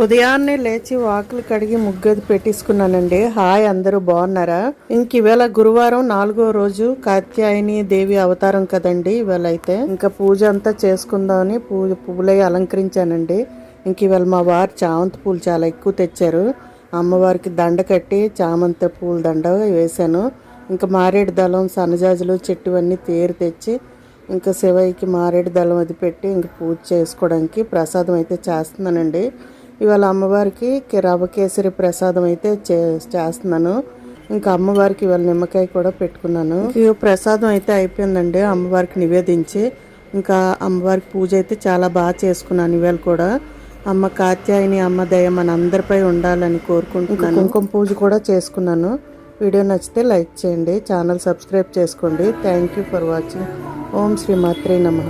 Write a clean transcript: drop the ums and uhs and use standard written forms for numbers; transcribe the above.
ఉదయాన్నే లేచి వాకిలి కడిగి ముగ్గది పెట్టేసుకున్నానండి. హాయ్, అందరూ బాగున్నారా? ఇంక ఇవాళ గురువారం 4వ రోజు, కాత్యాయని దేవి అవతారం కదండి. ఇవాళ అయితే ఇంకా పూజ అంతా చేసుకుందామని పువ్వులై అలంకరించానండి. ఇంక ఇవాళ మా వారు చామంతి పూలు చాలా ఎక్కువ తెచ్చారు. అమ్మవారికి దండ కట్టి చామంతి పూల దండ వేశాను. ఇంకా మారేడు దళం, సన్నజాజులు చెట్టు అన్నీ తేరు తెచ్చి ఇంకా శివయ్యకి మారేడు దళం అది పెట్టి ఇంక పూజ చేసుకోవడానికి ప్రసాదం అయితే చేస్తున్నానండి. ఇవాళ అమ్మవారికి రవ్వ కేసరి ప్రసాదం అయితే చేస్తున్నాను. ఇంకా అమ్మవారికి ఇవాళ నిమ్మకాయ కూడా పెట్టుకున్నాను. ప్రసాదం అయితే అయిపోయిందండి. అమ్మవారికి నివేదించి ఇంకా అమ్మవారికి పూజ అయితే చాలా బాగా చేసుకున్నాను. ఇవాళ కూడా అమ్మ కాత్యాయని అమ్మ దయ మన అందరిపై ఉండాలని కోరుకుంటున్నాను. కుంకుమ పూజ కూడా చేసుకున్నాను. వీడియో నచ్చితే లైక్ చేయండి, ఛానల్ సబ్స్క్రైబ్ చేసుకోండి. Thank you for watching. ఓం శ్రీ మాత్రే నమః.